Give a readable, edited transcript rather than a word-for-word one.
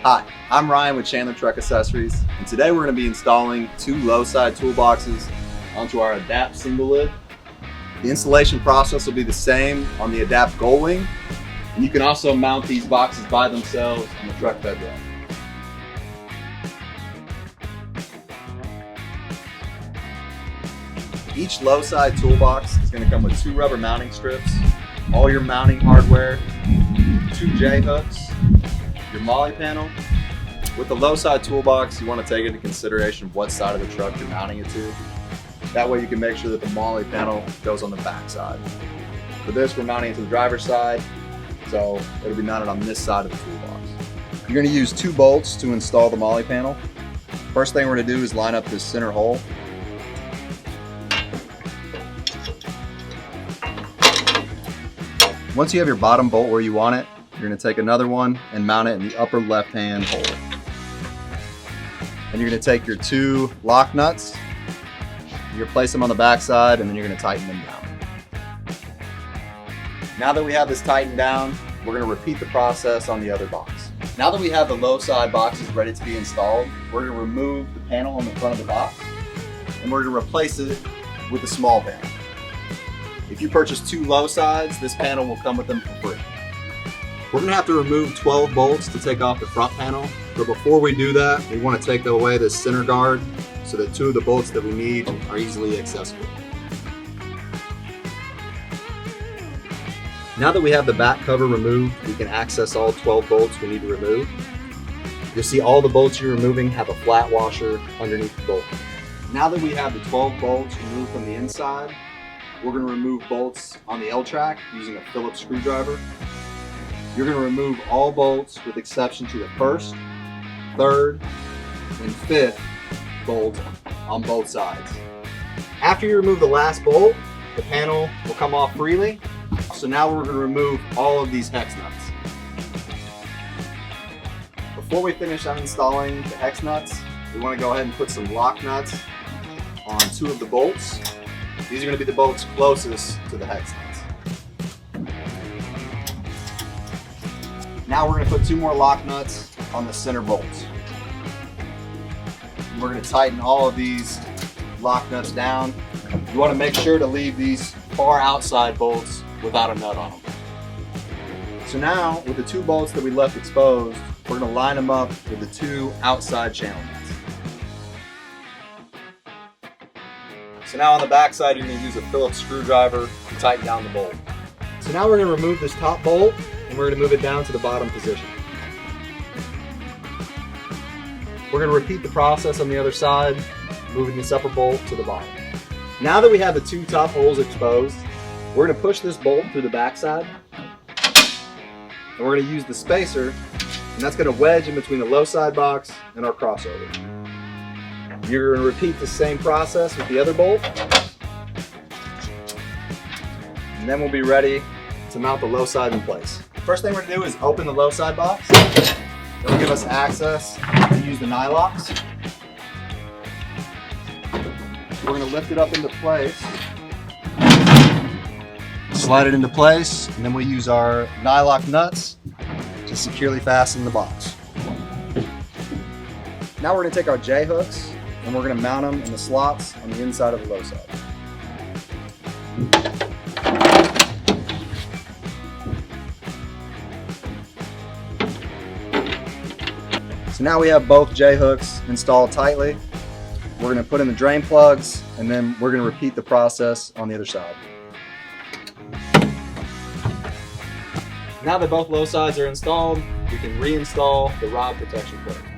Hi, I'm Ryan with Chandler Truck Accessories, and today we're going to be installing two low-side toolboxes onto our Adapt single lid. The installation process will be the same on the Adapt Gullwing, and you can also mount these boxes by themselves on the truck bed rail. Each low-side toolbox is going to come with two rubber mounting strips, all your mounting hardware, two J-hooks, your molly panel. With the low-side toolbox, you want to take into consideration what side of the truck you're mounting it to. That way you can make sure that the molly panel goes on the back side. For this, we're mounting it to the driver's side, so it'll be mounted on this side of the toolbox. You're going to use two bolts to install the molly panel. First thing we're going to do is line up this center hole. Once you have your bottom bolt where you want it, you're going to take another one and mount it in the upper left-hand hole. And you're going to take your two lock nuts, you're going to place them on the back side, and then you're going to tighten them down. Now that we have this tightened down, we're going to repeat the process on the other box. Now that we have the low side boxes ready to be installed, we're going to remove the panel on the front of the box, and we're going to replace it with a small panel. If you purchase two low sides, this panel will come with them for free. We're going to have to remove 12 bolts to take off the front panel, but before we do that, we want to take away this center guard so that two of the bolts that we need are easily accessible. Now that we have the back cover removed, we can access all 12 bolts we need to remove. You'll see all the bolts you're removing have a flat washer underneath the bolt. Now that we have the 12 bolts removed from the inside, we're going to remove bolts on the L-track using a Phillips screwdriver. You're going to remove all bolts with exception to the first, third, and fifth bolt on both sides. After you remove the last bolt, the panel will come off freely. So now we're going to remove all of these hex nuts. Before we finish uninstalling the hex nuts, we want to go ahead and put some lock nuts on two of the bolts. These are going to be the bolts closest to the hex nuts. Now we're going to put two more lock nuts on the center bolts. And we're going to tighten all of these lock nuts down. You want to make sure to leave these far outside bolts without a nut on them. So now, with the two bolts that we left exposed, we're going to line them up with the two outside channel nuts. So now on the back side, you're going to use a Phillips screwdriver to tighten down the bolt. So now we're going to remove this top bolt and we're going to move it down to the bottom position. We're going to repeat the process on the other side, moving this upper bolt to the bottom. Now that we have the two top holes exposed, we're going to push this bolt through the back side, and we're going to use the spacer, and that's going to wedge in between the low side box and our crossover. You're going to repeat the same process with the other bolt, and then we'll be ready to mount the low side in place. First thing we're going to do is open the low side box. It'll give us access to use the nylocks. We're going to lift it up into place, slide it into place, and then we'll use our nylock nuts to securely fasten the box. Now we're going to take our J-hooks and we're going to mount them in the slots on the inside of the low side. So now we have both J-hooks installed tightly. We're going to put in the drain plugs, and then we're going to repeat the process on the other side. Now that both low sides are installed, we can reinstall the rod protection plate.